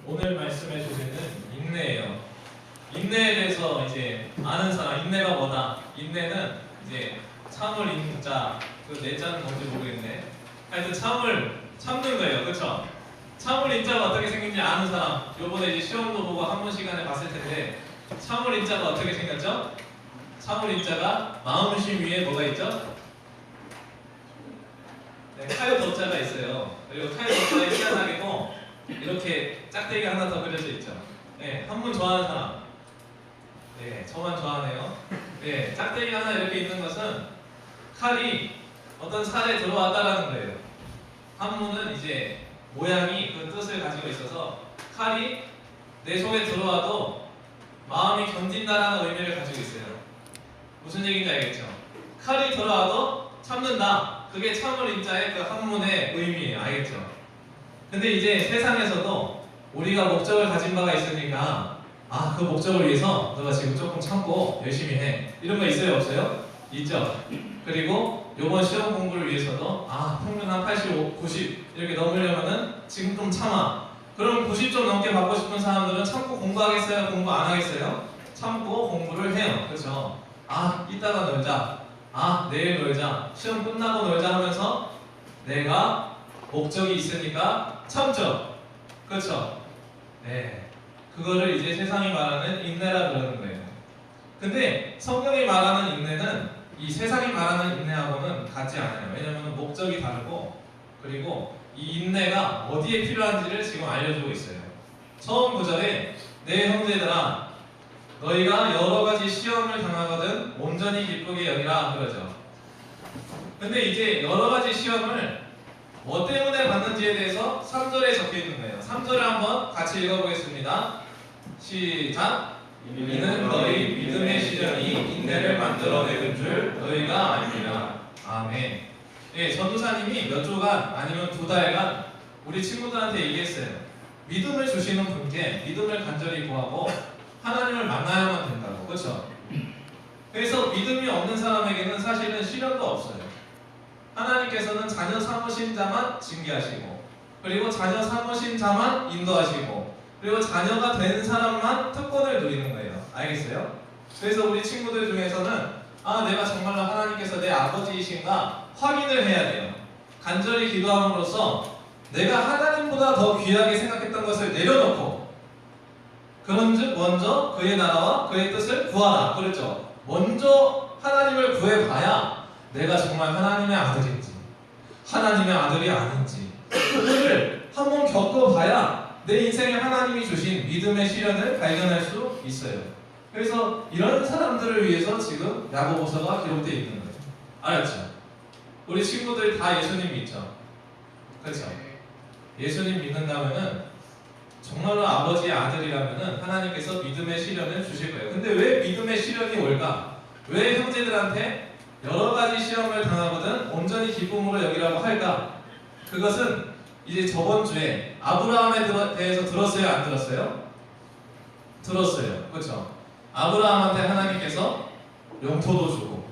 오늘 말씀해 주제는 인내예요. 인내에 대해서 이제 아는 사람, 인내가 뭐다? 인내는 이제 참을 인자, 그 내자는 뭔지 모르겠네. 하여튼 참는 거예요, 그렇죠? 참을 인자가 어떻게 생긴지 아는 사람. 요번에 이제 시험도 보고 한문 시간에 봤을 텐데 참을 인자가 어떻게 생겼죠? 참을 인자가 마음심 위에 뭐가 있죠? 네, 카요 덕자가 있어요. 그리고 카요 덕자에 희한하게도 이렇게 짝대기 하나 더 그려져 있죠. 네, 한문 좋아하는 사람. 네, 저만 좋아하네요. 네, 짝대기 하나 이렇게 있는 것은 칼이 어떤 살에 들어왔다라는 거예요. 한문은 이제 모양이 그 뜻을 가지고 있어서 칼이 내 속에 들어와도 마음이 견딘다라는 의미를 가지고 있어요. 무슨 얘기인지 알겠죠? 칼이 들어와도 참는다. 그게 참을 인자의 그 한문의 의미예요. 알겠죠? 근데 이제 세상에서도 우리가 목적을 가진 바가 있으니까 그 목적을 위해서 너가 지금 조금 참고 열심히 해. 이런 거 있어요? 없어요? 있죠? 그리고 요번 시험 공부를 위해서도 평균 한 85, 90 이렇게 넘으려면은 지금 좀 참아. 그럼 90 좀 넘게 받고 싶은 사람들은 참고 공부하겠어요? 공부 안 하겠어요? 참고 공부를 해요. 그렇죠? 이따가 놀자. 내일 놀자. 시험 끝나고 놀자 하면서 내가 목적이 있으니까 참죠. 그렇죠? 네. 그거를 이제 세상이 말하는 인내라 그러는 거예요. 근데 성경이 말하는 인내는 이 세상이 말하는 인내하고는 같지 않아요. 왜냐하면 목적이 다르고 그리고 이 인내가 어디에 필요한지를 지금 알려주고 있어요. 처음 구절에 내 형제들아 너희가 여러 가지 시험을 당하거든 온전히 기쁘게 여기라 그러죠. 근데 이제 여러 가지 시험을 뭐 때문에 받는지에 대해서 3절에 적혀 있는 거예요. 3절을 한번 같이 읽어보겠습니다. 시작! 이는 너희 믿음의 시련이 인내를 만들어내는 줄 너희가 아니라. 아멘. 예, 전도사님이 몇 주간 아니면 2달간 우리 친구들한테 얘기했어요. 믿음을 주시는 분께 믿음을 간절히 구하고 하나님을 만나야만 된다고. 그렇죠? 그래서 믿음이 없는 사람에게는 사실은 시련도 없어요. 하나님께서는 자녀 삼으신 자만 징계하시고 그리고 자녀 삼으신 자만 인도하시고 그리고 자녀가 된 사람만 특권을 누리는 거예요. 알겠어요? 그래서 우리 친구들 중에서는 내가 정말로 하나님께서 내 아버지이신가 확인을 해야 돼요. 간절히 기도함으로써 내가 하나님보다 더 귀하게 생각했던 것을 내려놓고 그런즉 먼저 그의 나라와 그의 뜻을 구하라. 그랬죠? 먼저 하나님을 구해봐야 내가 정말 하나님의 아들인지 하나님의 아들이 아닌지 그걸 한번 겪어봐야 내 인생에 하나님이 주신 믿음의 시련을 발견할 수 있어요. 그래서 이런 사람들을 위해서 지금 야고보서가 기록되어 있는 거예요. 알았죠? 우리 친구들 다 예수님 믿죠? 그렇죠? 예수님 믿는다면은 정말로 아버지의 아들이라면은 하나님께서 믿음의 시련을 주실 거예요. 근데 왜 믿음의 시련이 올까? 왜 형제들한테 여러 가지 시험을 당하거든 온전히 기쁨으로 여기라고 할까? 그것은 이제 저번 주에 아브라함에 대해서 들었어요? 안 들었어요? 들었어요. 그렇죠? 아브라함한테 하나님께서 영토도 주고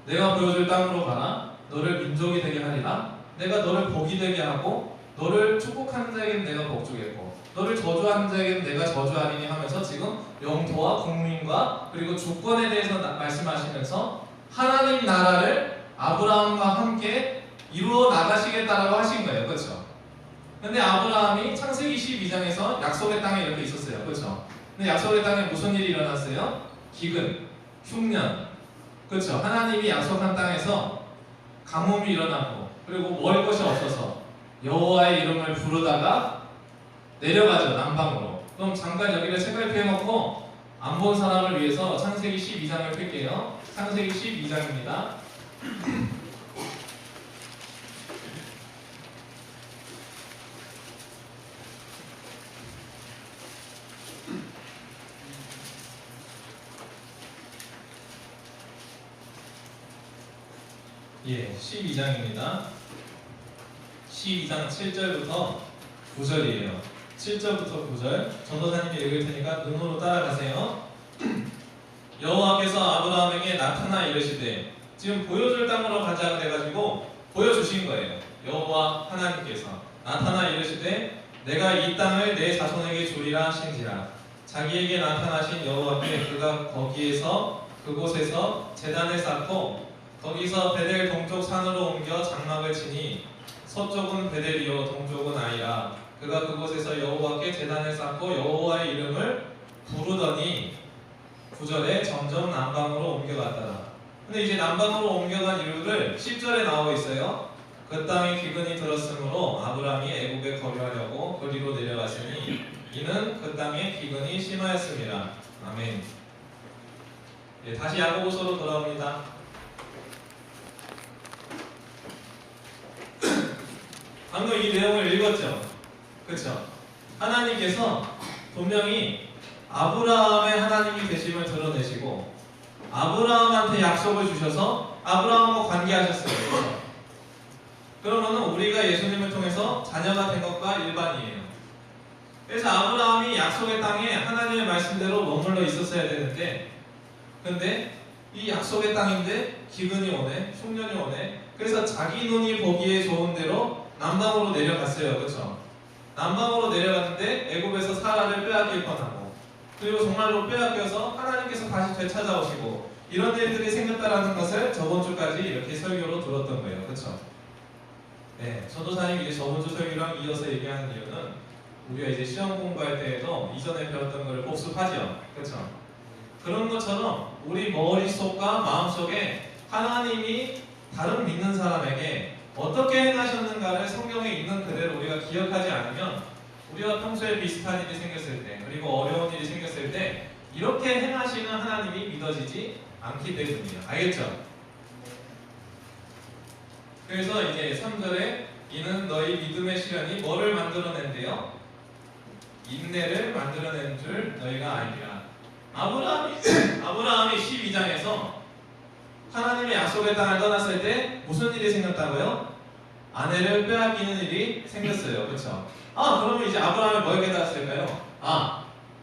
내가 보여줄 땅으로 가라. 너를 민족이 되게 하리라. 내가 너를 복이 되게 하고 너를 축복하는 자에게는 내가 복 주겠고 너를 저주하는 자에게는 내가 저주하리니 하면서 지금 영토와 국민과 그리고 주권에 대해서 말씀하시면서 하나님 나라를 아브라함과 함께 이루어 나가시겠다라고 하신 거예요. 그렇죠? 근데 아브라함이 창세기 12장에서 약속의 땅에 이렇게 있었어요. 그렇죠? 근데 약속의 땅에 무슨 일이 일어났어요? 기근, 흉년. 그렇죠? 하나님이 약속한 땅에서 가뭄이 일어나고 그리고 먹을 것이 없어서 여호와의 이름을 부르다가 내려가죠. 남방으로. 그럼 잠깐 여기를 책을 펴놓고 안 본 사람을 위해서 창세기 12장을 펼게요. 창세기 12장입니다. 예, 12장입니다. 12장 7절부터 9절이에요. 7절부터 9절 전도사님이 읽을 테니까 눈으로 따라가세요. 여호와께서 아브라함에게 나타나 이르시되 지금 보여줄 땅으로 가자 그래가지고 보여주신 거예요. 여호와 하나님께서 나타나 이르시되 내가 이 땅을 내 자손에게 주리라 하신지라. 자기에게 나타나신 여호와께 그가 그곳에서 제단을 쌓고 거기서 베델 동쪽 산으로 옮겨 장막을 치니 서쪽은 베델이요 동쪽은 아이라. 그가 그곳에서 여호와께 제단을 쌓고 여호와의 이름을 부르더니 9절에 점점 남방으로 옮겨갔더라. 근데 이제 남방으로 옮겨간 이유를 10절에 나오고 있어요. 그 땅에 기근이 들었으므로 아브라함이 애굽에 거류하려고 그리로 내려갔으니 이는 그 땅에 기근이 심하였습니다. 아멘. 예, 다시 야고보서로 돌아옵니다. 방금 이 내용을 읽었죠? 그렇죠? 하나님께서 분명히 아브라함의 하나님이 되심을 드러내시고 아브라함한테 약속을 주셔서 아브라함과 관계하셨어요. 그렇죠? 그러면은 우리가 예수님을 통해서 자녀가 된 것과 일반이에요. 그래서 아브라함이 약속의 땅에 하나님의 말씀대로 머물러 있었어야 되는데, 근데 이 약속의 땅인데 기근이 오네, 흉년이 오네. 그래서 자기 눈이 보기에 좋은 대로 남방으로 내려갔어요. 그렇죠? 남방으로 내려갔는데 애굽에서 사라를 빼앗길 뻔하고, 그리고 정말로 빼앗겨서 하나님께서 다시 되찾아오시고 이런 일들이 생겼다라는 것을 저번 주까지 이렇게 설교로 들었던 거예요. 그렇죠? 네, 전도사님 이제 저번 주 설교랑 이어서 얘기하는 이유는 우리가 이제 시험 공부할 때에도 이전에 배웠던 것을 복습하죠. 그렇죠? 그런 것처럼 우리 머릿속과 마음속에 하나님이 다른 믿는 사람에게 어떻게 행하셨는가를 성경에 있는 그대로 우리가 기억하지 않으면 우리가 평소에 비슷한 일이 생겼을 때, 그리고 어려운 일이 생겼을 때 이렇게 행하시는 하나님이 믿어지지 않기 때문이에요. 알겠죠? 그래서 이제 3절에 이는 너희 믿음의 시련이 뭐를 만들어낸대요? 인내를 만들어낸 줄 너희가 알리라. 아브라함이 12장에서 하나님의 약속의 땅을 떠났을 때 무슨 일이 생겼다고요? 아내를 빼앗기는 일이 생겼어요. 그렇죠? 그러면 이제 아브라함이 뭘 깨달았을까요?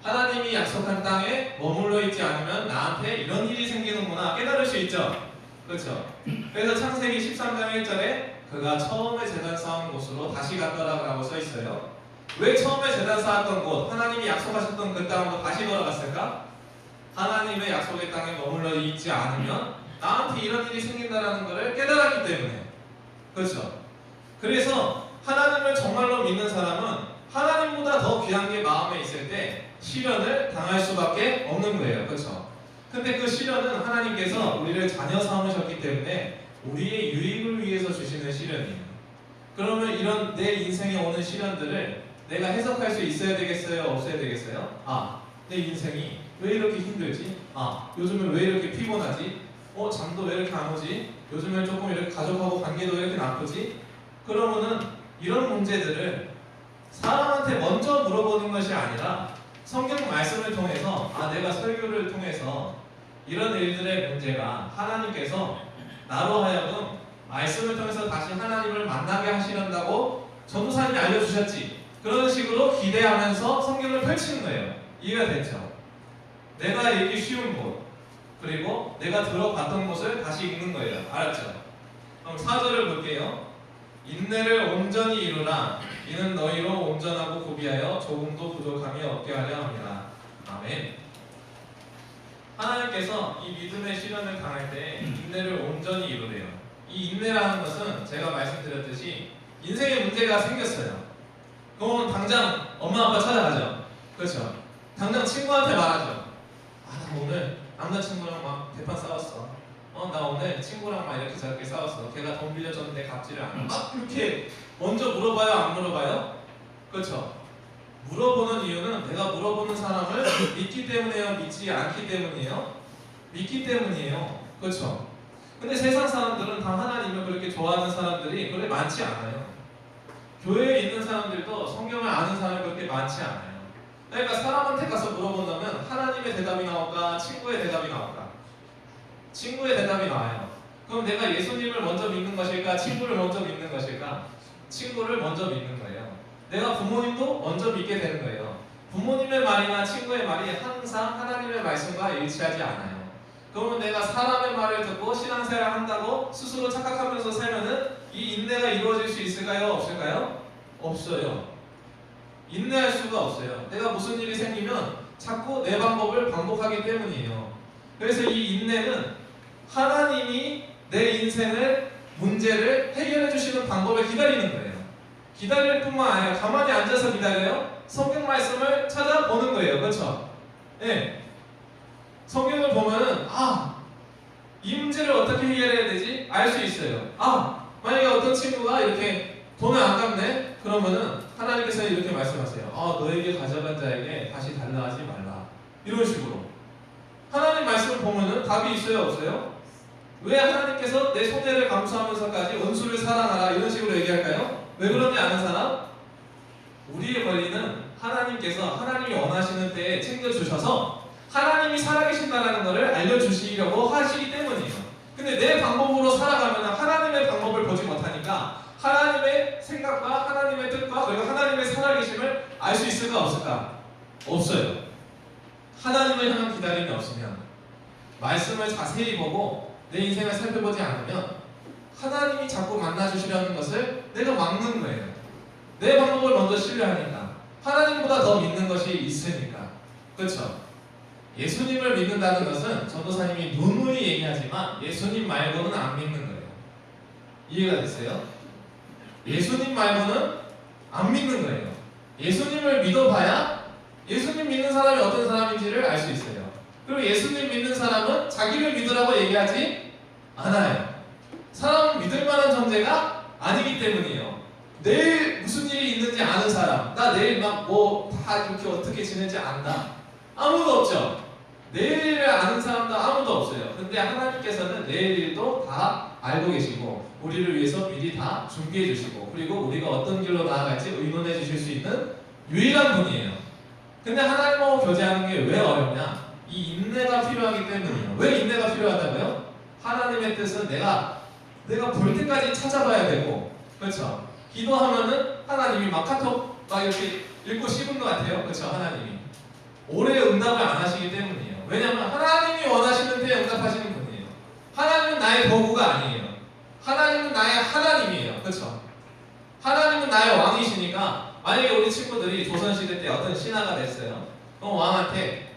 하나님이 약속한 땅에 머물러 있지 않으면 나한테 이런 일이 생기는구나 깨달을 수 있죠. 그렇죠? 그래서 창세기 13장 1절에 그가 처음에 제단 쌓은 곳으로 다시 갔더라라고 써 있어요. 왜 처음에 제단 쌓았던 곳, 하나님이 약속하셨던 그 땅으로 다시 걸어갔을까? 하나님의 약속의 땅에 머물러 있지 않으면 나한테 이런 일이 생긴다라는 것을 깨달았기 때문에. 그렇죠? 그래서 하나님을 정말로 믿는 사람은 하나님보다 더 귀한 게 마음에 있을 때 시련을 당할 수밖에 없는 거예요. 그렇죠? 근데 그 시련은 하나님께서 우리를 자녀 삼으셨기 때문에 우리의 유익을 위해서 주시는 시련이에요. 그러면 이런 내 인생에 오는 시련들을 내가 해석할 수 있어야 되겠어요? 없어야 되겠어요? 내 인생이 왜 이렇게 힘들지? 요즘은 왜 이렇게 피곤하지? 잠도 왜 이렇게 안 오지? 요즘은 조금 이렇게 가족하고 관계도 왜 이렇게 나쁘지? 그러면은 이런 문제들을 사람한테 먼저 물어보는 것이 아니라 성경 말씀을 통해서 내가 설교를 통해서 이런 일들의 문제가 하나님께서 나로 하여금 말씀을 통해서 다시 하나님을 만나게 하시는다고 전도사님이 알려주셨지. 그런 식으로 기대하면서 성경을 펼치는 거예요. 이해가 됐죠? 내가 읽기 쉬운 곳, 그리고 내가 들어봤던 곳을 다시 읽는 거예요. 알았죠? 그럼 4절을 볼게요. 인내를 온전히 이루라. 이는 너희로 온전하고 고비하여 조금도 부족함이 없게 하려 합니다. 아멘. 하나님께서 이 믿음의 시련을 당할 때 인내를 온전히 이루래요. 이 인내라는 것은 제가 말씀드렸듯이 인생에 문제가 생겼어요. 그럼 당장 엄마 아빠 찾아가죠. 그렇죠? 당장 친구한테 말하죠. 나 오늘 남자친구랑 막 대판 싸웠어. 나 오늘 친구랑 막 이렇게 저렇게 싸웠어. 걔가 돈 빌려줬는데 갚지를 않아. 막 이렇게 먼저 물어봐요? 안 물어봐요? 그렇죠? 물어보는 이유는 내가 물어보는 사람을 믿기 때문이에요? 믿지 않기 때문이에요? 믿기 때문이에요. 그렇죠? 근데 세상 사람들은 다 하나님을 그렇게 좋아하는 사람들이 그렇게 많지 않아요. 교회에 있는 사람들도 성경을 아는 사람이 그렇게 많지 않아요. 그러니까 사람한테 가서 물어본다면 하나님의 대답이 나올까? 친구의 대답이 나올까? 친구의 대답이 나와요. 그럼 내가 예수님을 먼저 믿는 것일까? 친구를 먼저 믿는 것일까? 친구를 먼저 믿는 거예요. 내가 부모님도 먼저 믿게 되는 거예요. 부모님의 말이나 친구의 말이 항상 하나님의 말씀과 일치하지 않아요. 그러면 내가 사람의 말을 듣고 신앙생활을 한다고 스스로 착각하면서 살면은 이 인내가 이루어질 수 있을까요? 없을까요? 없어요. 인내할 수가 없어요. 내가 무슨 일이 생기면 자꾸 내 방법을 반복하기 때문이에요. 그래서 이 인내는 하나님이 내 인생을 문제를 해결해 주시는 방법을 기다리는 거예요. 기다릴 뿐만 아니라 가만히 앉아서 기다려요. 성경 말씀을 찾아보는 거예요. 그렇죠? 네. 성경을 보면은 이 문제를 어떻게 해결해야 되지? 알 수 있어요. 만약에 어떤 친구가 이렇게 돈을 안 갚네? 그러면은 하나님께서 이렇게 말씀하세요. 너에게 가져간 자에게 다시 달라 하지 말라. 이런 식으로. 하나님 말씀을 보면은 답이 있어요? 없어요? 왜 하나님께서 내 손해를 감수하면서까지 원수를 사랑하라 이런 식으로 얘기할까요? 왜 그런지 아는 사람? 우리의 권리는 하나님께서 하나님이 원하시는 때에 챙겨주셔서 하나님이 살아계신다는 것을 알려주시려고 하시기 때문이에요. 근데 내 방법으로 살아가면 하나님의 방법을 보지 못하니까 하나님의 생각과 하나님의 뜻과 그리고 하나님의 살아계심을 알 수 있을까 없을까? 없어요. 하나님을 향한 기다림이 없으면, 말씀을 자세히 보고 내 인생을 살펴보지 않으면 하나님이 자꾸 만나주시려는 것을 내가 막는 거예요. 내 방법을 먼저 신뢰하니까, 하나님보다 더 믿는 것이 있으니까. 그렇죠? 예수님을 믿는다는 것은 전도사님이 누누이 얘기하지만 예수님 말고는 안 믿는 거예요. 이해가 됐어요? 예수님 말고는 안 믿는 거예요. 예수님을 믿어봐야 예수님 믿는 사람이 어떤 사람인지를 알 수 있어요. 그리고 예수님 믿는 사람은 자기를 믿으라고 얘기하지 않아요. 사람은 믿을 만한 존재가 아니기 때문이에요. 내일 무슨 일이 있는지 아는 사람, 나 내일 막 뭐 다 이렇게 어떻게 지낼지 안다, 아무도 없죠. 내일을 아는 사람도 아무도 없어요. 근데 하나님께서는 내일 일도 다 알고 계시고 우리를 위해서 미리 다 준비해 주시고 그리고 우리가 어떤 길로 나아갈지 의논해 주실 수 있는 유일한 분이에요. 근데 하나님하고 교제하는 게 왜 어렵냐? 이 인내가 필요하기 때문이에요. 왜 인내가 필요하다고요? 하나님의 뜻은 내가 볼 때까지 찾아봐야 되고, 그렇죠? 기도하면은 하나님이 막 카톡 막 이렇게 읽고 씹은 것 같아요. 그렇죠? 하나님이 오래 응답을 안 하시기 때문이에요. 왜냐하면 하나님이 원하시는 때에 응답하시는 분이에요. 하나님은 나의 도구가 아니에요. 하나님은 나의 하나님이에요. 그렇죠? 하나님은 나의 왕이시니까 만약에 우리 친구들이 조선시대 때 어떤 신하가 됐어요. 그럼 왕한테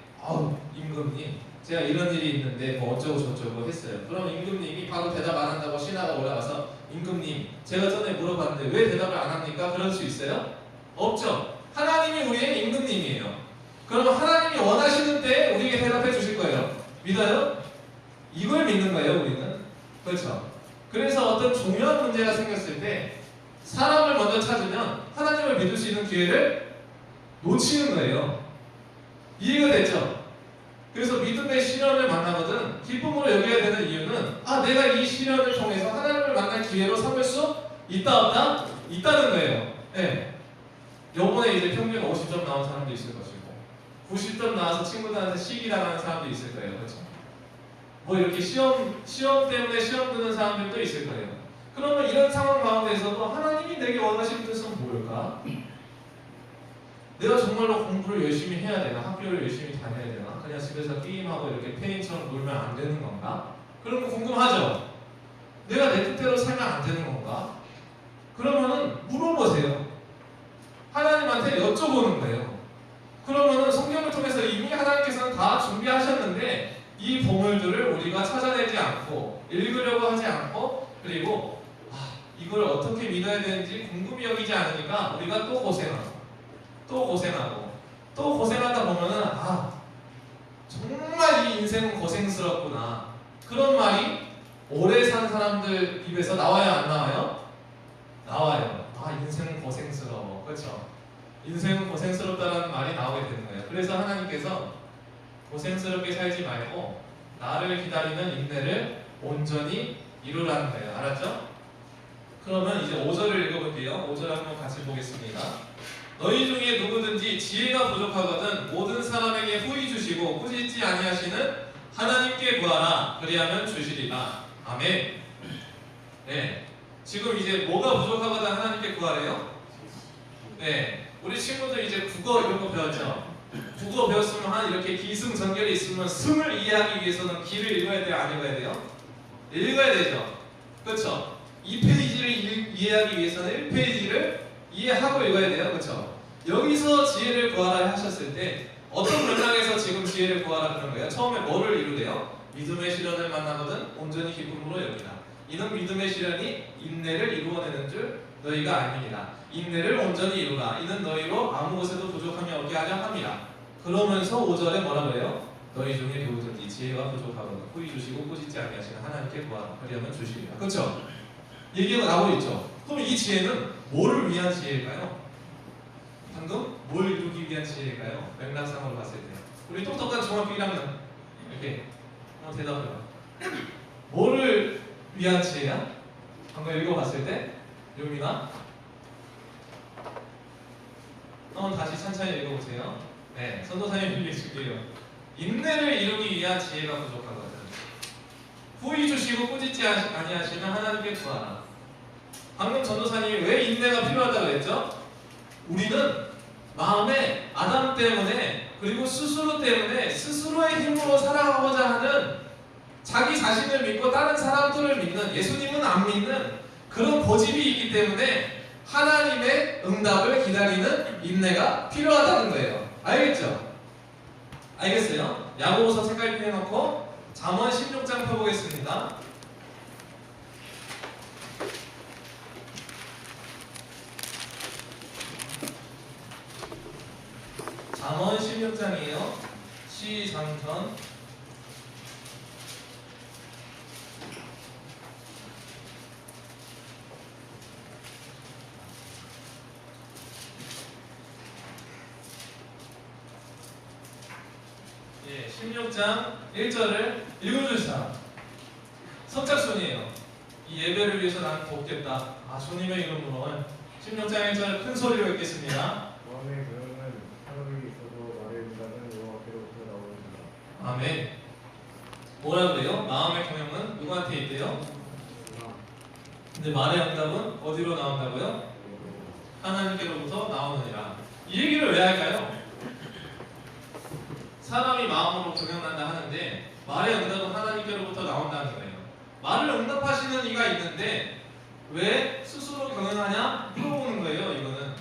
임금님 제가 이런 일이 있는데 뭐 어쩌고 저쩌고 했어요. 그러면 임금님이 바로 대답 안 한다고 신하가 올라가서 임금님 제가 전에 물어봤는데 왜 대답을 안 합니까? 그럴 수 있어요? 없죠. 하나님이 우리의 임금님이에요. 그러면 하나님이 원하시는 때에 우리에게 대답해 주실 거예요. 믿어요? 이걸 믿는 거예요, 우리는. 그렇죠? 그래서 어떤 중요한 문제가 생겼을 때 사람을 먼저 찾으면 하나님을 믿을 수 있는 기회를 놓치는 거예요. 이해가 됐죠? 그래서 믿음의 시련을 만나거든 기쁨으로 여겨야 되는 이유는 내가 이 시련을 통해서 하나님을 만날 기회로 삼을 수 있다 없다? 있다는 거예요. 네. 요번에 이제 평균 50점 나온 사람도 있을 것이고 90점 나와서 친구들한테 시기당하는 사람도 있을 거예요. 그렇죠? 뭐 이렇게 시험 때문에 시험 드는 사람들도 있을 거예요. 그러면 이런 상황 가운데서도 하나님이 내게 원하시는 뜻은 뭘까? 내가 정말로 공부를 열심히 해야 되나? 학교를 열심히 다녀야 되나? 그냥 집에서 게임하고 이렇게 페인처럼 놀면 안 되는 건가? 그런 거 궁금하죠? 내가 내 뜻대로 살면 안 되는 건가? 그러면은 물어보세요. 하나님한테 여쭤보는 거예요. 그러면은 성경을 통해서 이미 하나님께서는 다 준비하셨는데 이 보물들을 우리가 찾아내지 않고 읽으려고 하지 않고 그리고 이걸 어떻게 믿어야 되는지 궁금히 여기지 않으니까 우리가 또 고생하다 보면은 정말 이 인생은 고생스럽구나 그런 말이 오래 산 사람들 입에서 나와요 안 나와요? 나와요. 인생은 고생스러워. 그렇죠? 인생은 고생스럽다는 말이 나오게 되는 거예요. 그래서 하나님께서 고생스럽게 살지 말고 나를 기다리는 인내를 온전히 이루라는 거예요. 알았죠? 그러면 이제 5절을 읽어볼게요. 5절 한번 같이 보겠습니다. 너희 중에 누구든지 지혜가 부족하거든 모든 사람에게 후히 주시고 꾸짖지 아니하시는 하나님께 구하라. 그리하면 주시리라. 아멘. 네. 지금 이제 뭐가 부족하거든 하나님께 구하래요? 네. 우리 친구들 이제 국어 이런 거 배웠죠? 국어 배웠으면 이렇게 기승전결이 있으면 승을 이해하기 위해서는 기를 읽어야 돼요? 안 읽어야 돼요? 읽어야 되죠? 그렇죠? 2페이지를 이해하기 위해서는 1페이지를 이해하고 읽어야 돼요. 그렇죠? 여기서 지혜를 구하라 하셨을 때 어떤 맥락에서 지금 지혜를 구하라 그런 거예요? 처음에 뭐를 이루래요? 믿음의 시련을 만나거든 온전히 기쁨으로 여기라. 이는 믿음의 시련이 인내를 이루어내는 줄 너희가 알미니라. 인내를 온전히 이루라. 이는 너희로 아무 것에도 부족함이 없게 하려 함이라. 그러면서 5절에 뭐라 그래요? 너희 중에 누구든지 지혜가 부족하거나 후히 주시고 꾸짖지 아니하시는 하나님께 구하라. 그리하면 주시리라. 그렇죠? 얘기가 나오고 있죠. 그럼 이 지혜는 뭐를 위한 지혜일까요? 방금 뭘 이루기 위한 지혜일까요? 맥락상으로 봤을 때 우리 똑똑한 중학교 1학년 이렇게 대답해봐. 뭐를 위한 지혜야? 방금 읽어봤을 때 유민아 한번 다시 천천히 읽어보세요. 네, 선도사님 빌려줄게요. 인내를 이루기 위한 지혜가 부족하거든. 후히 주시고 꾸짖지 아니하시는 하나님께 구하라. 방금 전도사님이 왜 인내가 필요하다고 했죠? 우리는 마음에 아담 때문에 그리고 스스로 때문에 스스로의 힘으로 살아가고자 하는 자기 자신을 믿고 다른 사람들을 믿는 예수님은 안 믿는 그런 고집이 있기 때문에 하나님의 응답을 기다리는 인내가 필요하다는 거예요. 알겠죠? 알겠어요? 야고보서 색깔표 해놓고 잠언 16장 펴보겠습니다. 잠언 16장이에요. 시장전 예, 16장 1절을 읽어줄 사람 선착순이에요. 이 예배를 위해서 나는 돕겠다. 아, 주님의 이름으로 16장 1절 큰 소리로 읽겠습니다. 마음의 교양은 사람이 있어도 말의 응답은 여호와께로부터 나오느니라. 아멘. 뭐라 그래요? 마음의 경영은 누구한테 있대요? 근데 말의 응답은 어디로 나온다고요? 하나님께로부터 나오느니라. 이 얘기를 왜 할까요? 사람이 마음으로 경영한다 하는데 말의 응답은 하나님께로부터 나온다는 거예요. 말을 응답하시는 이가 있는데 왜 스스로 경영하냐? 물어보는 거예요. 이거는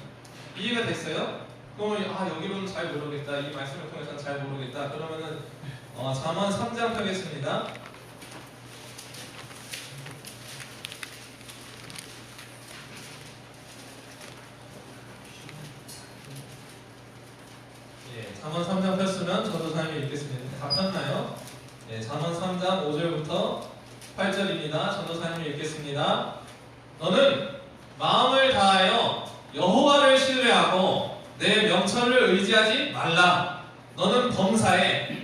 이해가 됐어요? 그러면 여기로는 잘 모르겠다. 이 말씀을 통해서는 잘 모르겠다. 그러면은 잠언 3장 펴겠습니다. 예, 잠언 3장 폈으면 전도사님이 읽겠습니다. 다 폈나요? 예, 잠언 3장 5절부터 8절입니다. 전도사님이 읽겠습니다. 너는 마음을 다하여 여호와를 신뢰하고 내 명철을 의지하지 말라. 너는 범사에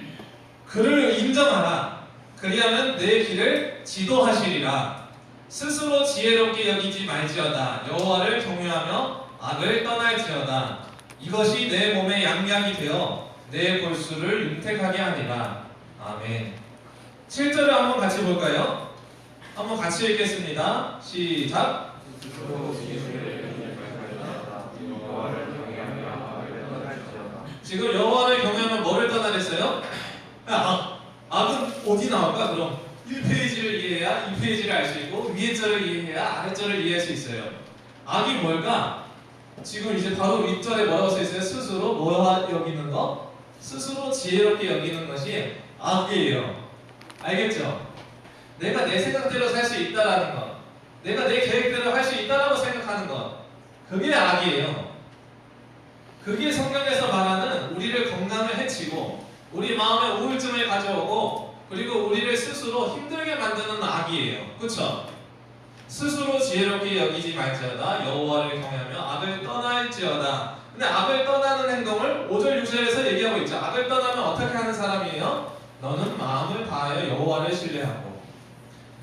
그를 인정하라. 그리하면 내 길을 지도하시리라. 스스로 지혜롭게 여기지 말지어다. 여호와를 경외하며 악을 떠날지어다. 이것이 내 몸의 양약이 되어 내 골수를 윤택하게 하리라. 아멘. 7절을 한번 같이 볼까요? 한번 같이 읽겠습니다. 시작. 지금 여호와를 경외하면 뭐를 떠나랬어요? 악은 어디 나올까? 그럼 1페이지를 이해해야 2페이지를 알 수 있고 위에 절을 이해해야 아래 절을 이해할 수 있어요. 악이 뭘까? 지금 이제 바로 윗절에 뭐라고 써있어요? 스스로 뭐 여기는 거? 스스로 지혜롭게 여기는 것이 악이에요. 알겠죠? 내가 내 생각대로 살 수 있다라는 것, 내가 내 계획대로 할 수 있다라고 생각하는 것, 그게 악이에요. 그게 성경에서 말하는 우리를 건강을 해치고 우리 마음에 우울증을 가져오고 그리고 우리를 스스로 힘들게 만드는 악이에요. 그쵸? 스스로 지혜롭게 여기지 말지어다. 여호와를 경외하며 악을 떠날지어다. 근데 악을 떠나는 행동을 5절 6절에서 얘기하고 있죠. 악을 떠나면 어떻게 하는 사람이에요? 너는 마음을 다하여 여호와를 신뢰하고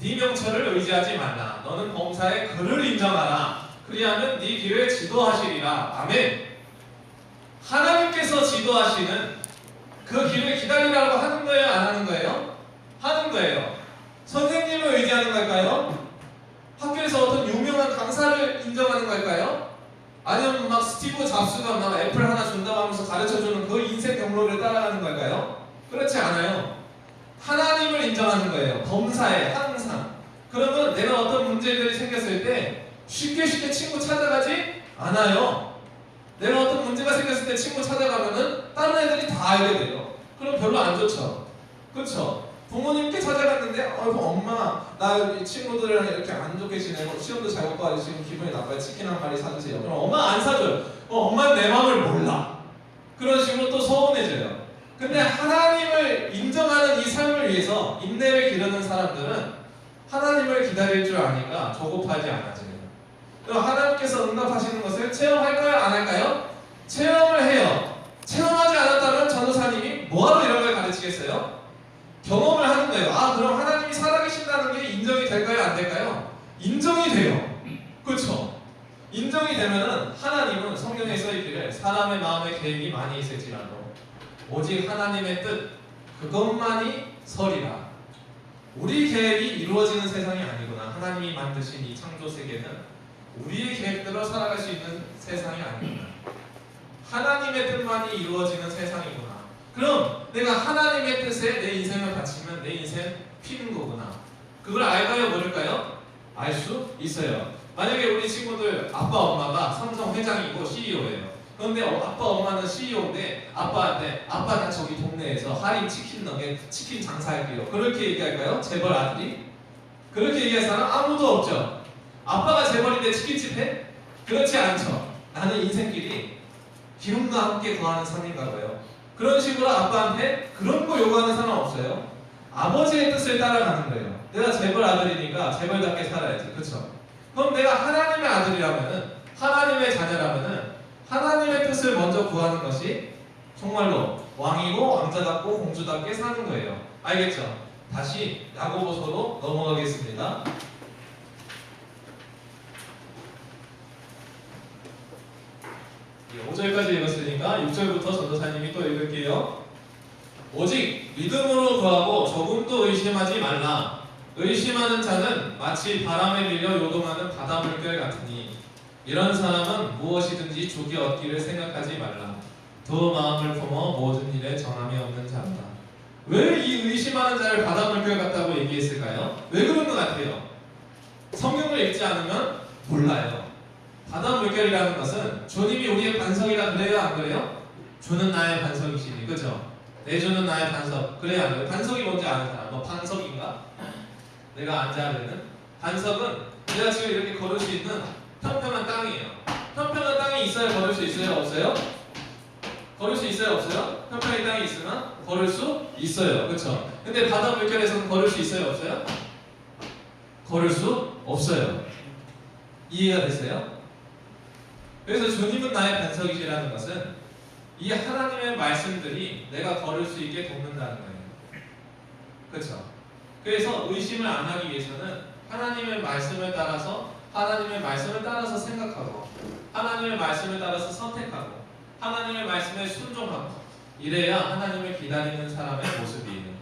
네 명철을 의지하지 말라. 너는 범사에 그를 인정하라. 그리하면 네 길을 지도하시리라. 아멘. 하나님께서 지도하시는 그 길을 기다리라고 하는 거예요? 안 하는 거예요? 하는 거예요. 선생님을 의지하는 걸까요? 학교에서 어떤 유명한 강사를 인정하는 걸까요? 아니면 막 스티브 잡스가 막 애플 하나 준다고 하면서 가르쳐주는 그 인생 경로를 따라가는 걸까요? 그렇지 않아요. 하나님을 인정하는 거예요. 범사에 항상. 그러면 내가 어떤 문제들이 생겼을 때 쉽게 친구 찾아가지 않아요. 내가 어떤 문제가 생겼을 때 친구 찾아가면은 다른 애들이 다 알게 돼요. 그럼 별로 안 좋죠. 그렇죠? 부모님께 찾아갔는데 엄마 나 여기 친구들이랑 이렇게 안 좋게 지내고 시험도 잘 못 봐가지고 지금 기분이 나빠요. 치킨 한 마리 사주세요. 그럼 엄마 안 사줘요. 엄마는 내 마음을 몰라. 그런 식으로 또 서운해져요. 근데 하나님을 인정하는 이 삶을 위해서 인내를 기르는 사람들은 하나님을 기다릴 줄 아니까 조급하지 않아져요. 그럼 하나님께서 응답하시는 것을 체험할까요? 안 할까요? 체험을 해요. 체험하지 않았다면 전도사님이 뭐하러 이런 걸 가르치겠어요? 경험을 하는 거예요. 아, 그럼 하나님이 살아계신다는 게 인정이 될까요? 안 될까요? 인정이 돼요. 그렇죠? 인정이 되면은 하나님은 성경에 써있기를 사람의 마음에 계획이 많이 있을지라도 오직 하나님의 뜻 그것만이 서리라. 우리 계획이 이루어지는 세상이 아니구나. 하나님이 만드신 이 창조 세계는 우리의 계획대로 살아갈 수 있는 세상이 아니구나. 하나님의 뜻만이 이루어지는 세상이구나. 그럼 내가 하나님의 뜻에 내 인생을 바치면 내 인생 피는 거구나. 그걸 알까요? 모를까요? 알 수 있어요. 만약에 우리 친구들 아빠 엄마가 삼성 회장이고 CEO예요. 그런데 아빠 엄마는 CEO인데 아빠한테 아빠 나 저기 동네에서 할인 치킨 너겟 치킨 장사할게요. 그렇게 얘기할까요? 재벌 아들이? 그렇게 얘기할 사람 아무도 없죠. 아빠가 재벌인데 치킨집 해? 그렇지 않죠. 나는 인생길이 기름과 함께 거하는 삶인가 봐요. 그런 식으로 아빠한테 그런 거 요구하는 사람 없어요. 아버지의 뜻을 따라가는 거예요. 내가 재벌 아들이니까 재벌답게 살아야지. 그렇죠? 그럼 내가 하나님의 아들이라면은 하나님의 자녀라면은 하나님의 뜻을 먼저 구하는 것이 정말로 왕이고 왕자답고 공주답게 사는 거예요. 알겠죠? 다시 야고보서로 넘어가겠습니다. 5절까지 읽었으니까 6절부터 전도사님이 또 읽을게요. 오직 믿음으로 구하고 조금도 의심하지 말라. 의심하는 자는 마치 바람에 밀려 요동하는 바다 물결 같으니 이런 사람은 무엇이든지 조기 얻기를 생각하지 말라. 두 마음을 품어 모든 일에 정함이 없는 자다. 왜 이 의심하는 자를 바다 물결 같다고 얘기했을까요? 왜 그런 것 같아요? 성경을 읽지 않으면 몰라요. 바다 물결이라는 것은 주님이 우리의 반석이라 그래요? 안 그래요? 주는 나의 반석이시니 그죠? 내 주는 나의 반석 그래야 안 그래요? 반석이 뭔지 아는 사람? 뭐 반석인가? 내가 앉아야 되는? 반석은 내가 지금 이렇게 걸을 수 있는 평평한 땅이에요. 평평한 땅이 있어야 걸을 수 있어요? 없어요? 걸을 수 있어요? 없어요? 평평한 땅이 있으면 걸을 수 있어요. 그렇죠? 근데 바다 물결에서는 걸을 수 있어요? 없어요? 걸을 수 없어요. 이해가 됐어요? 그래서 주님은 나의 반석이시라는 것은 이 하나님의 말씀들이 내가 걸을 수 있게 돕는다는 거예요. 그렇죠? 그래서 의심을 안 하기 위해서는 하나님의 말씀을 따라서 생각하고 하나님의 말씀을 따라서 선택하고 하나님의 말씀에 순종하고 이래야 하나님을 기다리는 사람의 모습이에요.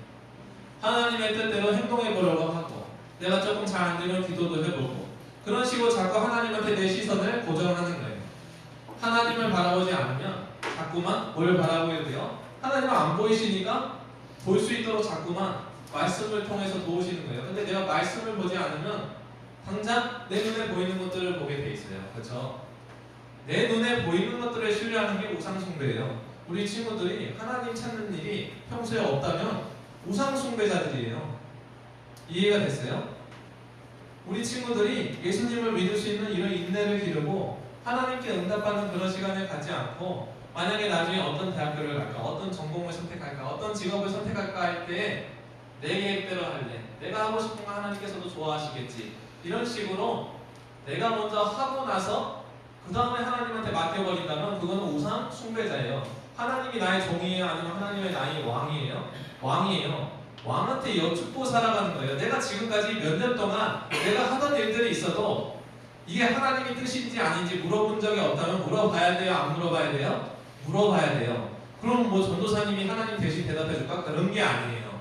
하나님의 뜻대로 행동해 보려고 하고 내가 조금 잘 안 되면 기도도 해보고 그런 식으로 자꾸 하나님한테 내 시선을 고정하는 거예요. 하나님을 바라보지 않으면 자꾸만 뭘 바라보게 돼요? 하나님은 안 보이시니까 볼 수 있도록 자꾸만 말씀을 통해서 도우시는 거예요. 근데 내가 말씀을 보지 않으면 당장 내 눈에 보이는 것들을 보게 돼 있어요. 그렇죠? 내 눈에 보이는 것들을 신뢰하는 게 우상숭배예요. 우리 친구들이 하나님 찾는 일이 평소에 없다면 우상숭배자들이에요. 이해가 됐어요? 우리 친구들이 예수님을 믿을 수 있는 이런 인내를 기르고 하나님께 응답받는 그런 시간을 갖지 않고 만약에 나중에 어떤 대학교를 갈까, 어떤 전공을 선택할까, 어떤 직업을 선택할까 할 때 내 계획대로 할래, 내가 하고 싶은 거 하나님께서도 좋아하시겠지 이런 식으로 내가 먼저 하고 나서 그 다음에 하나님한테 맡겨버린다면 그거는 우상 숭배자예요. 하나님이 나의 종이에요? 아니면 하나님의 나의 왕이에요? 왕이에요. 왕한테 여쭙고 살아가는 거예요. 내가 지금까지 몇 년 동안 내가 하던 일들이 있어도 이게 하나님의 뜻인지 아닌지 물어본 적이 없다면 물어봐야 돼요? 안 물어봐야 돼요? 물어봐야 돼요. 그럼 뭐 전도사님이 하나님 대신 대답해 줄까? 그런 게 아니에요.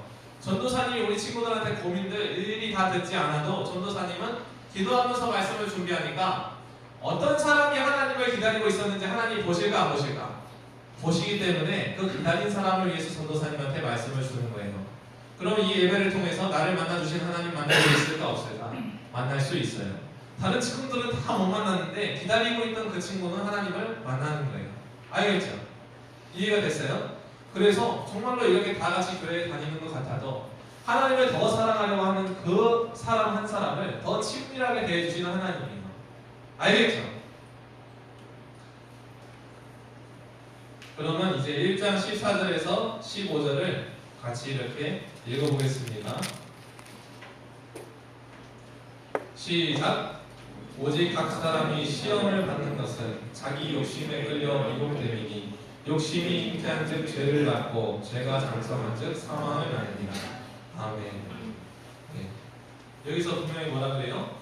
전도사님이 우리 친구들한테 고민들 일일이 다 듣지 않아도 전도사님은 기도하면서 말씀을 준비하니까 어떤 사람이 하나님을 기다리고 있었는지 하나님이 보실까 안 보실까? 보시기 때문에 그 기다린 사람을 위해서 전도사님한테 말씀을 주는 거예요. 그럼 이 예배를 통해서 나를 만나주신 하나님 만날 수 있을까 없을까? 만날 수 있어요. 다른 친구들은 다 못 만났는데 기다리고 있던 그 친구는 하나님을 만나는 거예요. 알겠죠? 이해가 됐어요? 그래서 정말로 이렇게 다 같이 교회에 다니는 것 같아도 하나님을 더 사랑하려고 하는 그 사람 한 사람을 더 친밀하게 대해주시는 하나님이에요. 알겠죠? 그러면 이제 1장 14절에서 15절을 같이 이렇게 읽어보겠습니다. 시작! 오직 각 사람이 시험을 받는 것은 자기 욕심에 끌려 미혹됨이니 욕심이 잉태한즉 죄를 낳고 죄가 장성한즉 사망을 낳느니라. 아멘. 네. 여기서 분명히 뭐라 그래요?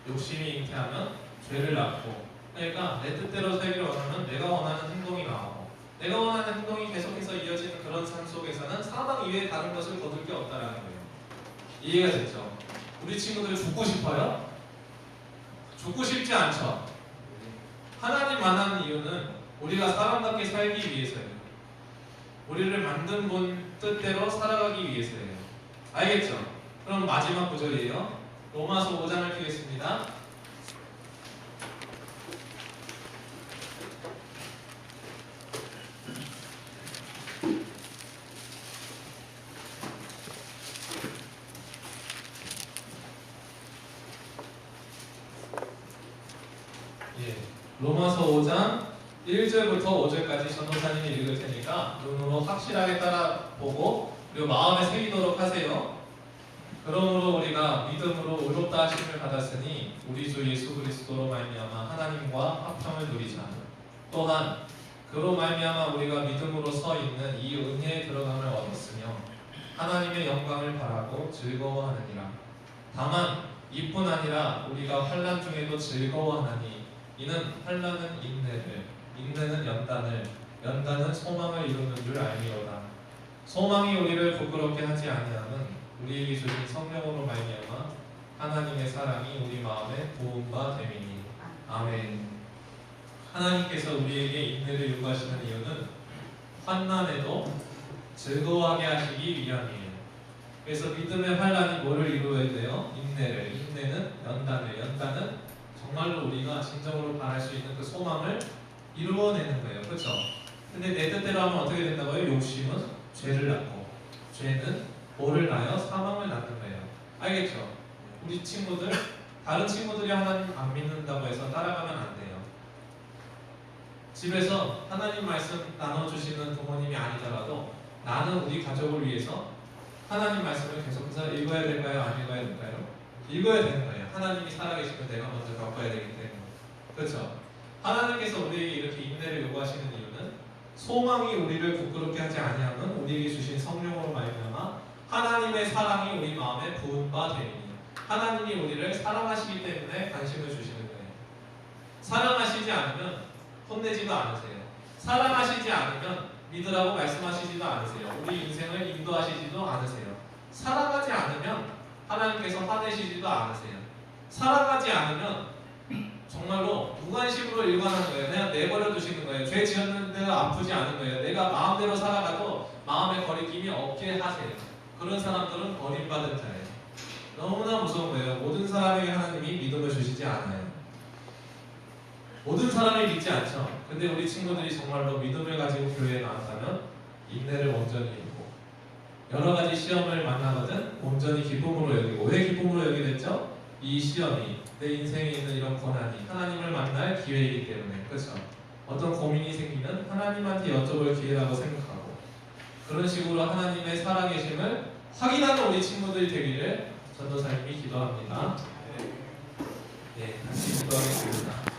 욕심이 잉태하면 죄를 낳고, 그러니까 내 뜻대로 살기를 원하면 내가 원하는 행동이 나오고, 내가 원하는 행동이 계속해서 이어지는 그런 삶 속에서는 사망 이외에 다른 것을 거둘 게 없다라는 거예요. 이해가 됐죠? 우리 친구들 죽고 싶어요? 죽고 싶지 않죠? 하나님 만나는 이유는 우리가 사람답게 살기 위해서예요. 우리를 만든 분 뜻대로 살아가기 위해서예요. 알겠죠? 그럼 마지막 구절이에요. 로마서 5장을 펴겠습니다. 로마서 5장 1절부터 5절까지 전도사님이 읽을 테니까 눈으로 확실하게 따라보고 그리고 마음에 새기도록 하세요. 그러므로 우리가 믿음으로 의롭다 하심을 받았으니 우리 주 예수 그리스도로 말미암아 하나님과 화평을 누리자. 또한 그로 말미암아 우리가 믿음으로 서 있는 이 은혜에 들어감을 얻었으며 하나님의 영광을 바라고 즐거워하느니라. 다만 이뿐 아니라 우리가 환난 중에도 즐거워하나니 이는 환난은 인내를, 인내는 연단을, 연단은 소망을 이루는 줄 알미로다. 소망이 우리를 부끄럽게 하지 아니함은 우리에게 주신 성령으로 말미암아 하나님의 사랑이 우리 마음에 부음바 됨이니. 아멘. 하나님께서 우리에게 인내를 요구하시는 이유는 환난에도 즐거워하게 하시기 위함이에요. 그래서 믿음의 환난이 뭐를 이루어야 돼요? 인내를, 인내는 연단을, 연단은 정말로 우리가 진정으로 바랄 수 있는 그 소망을 이루어내는 거예요. 그렇죠? 근데 내 뜻대로 하면 어떻게 된다고요? 욕심은 죄를 낳고, 죄는 뭐를 낳아요? 사망을 낳는 거예요. 알겠죠? 우리 친구들, 다른 친구들이 하나님 안 믿는다고 해서 따라가면 안 돼요. 집에서 하나님 말씀 나눠주시는 부모님이 아니더라도 나는 우리 가족을 위해서 하나님 말씀을 계속해서 읽어야 될까요? 안 읽어야 될까요? 읽어야 되는 거예요. 하나님이 살아계시면 내가 먼저 바꿔야 되기 때문에. 그렇죠? 하나님께서 우리에게 이렇게 인내를 요구하시는 이유는 소망이 우리를 부끄럽게 하지 아니하면 우리에게 주신 성령으로 말미암아 하나님의 사랑이 우리 마음에 부은 바 되니 하나님이 우리를 사랑하시기 때문에 관심을 주시는 거예요. 사랑하시지 않으면 혼내지도 않으세요. 사랑하시지 않으면 믿으라고 말씀하시지도 않으세요. 우리 인생을 인도하시지도 않으세요. 사랑하지 않으면 하나님께서 화내시지도 않으세요. 사랑하지 않으면 정말로 무관심으로 일관하는 거예요. 그냥 내버려 두시는 거예요. 죄 지었는데도 아프지 않은 거예요. 내가 마음대로 살아가도 마음의 거리낌이 없게 하세요. 그런 사람들은 버림받은 자예요. 너무나 무서운 거예요. 모든 사람에게 하나님이 믿음을 주시지 않아요. 모든 사람이 믿지 않죠. 근데 우리 친구들이 정말로 믿음을 가지고 교회에 나왔다면 인내를 온전히 이루고 여러 가지 시험을 만나거든 온전히 기쁨으로 여기고. 왜 기쁨으로 여기게 됐죠? 이 시험이 내 인생에 있는 이런 고난이 하나님을 만날 기회이기 때문에. 그렇죠? 어떤 고민이 생기면 하나님한테 여쭤볼 기회라고 생각하고 그런 식으로 하나님의 살아계심을 확인하는 우리 친구들이 되기를 전도사님이 기도합니다. 네, 같이 기도하겠습니다.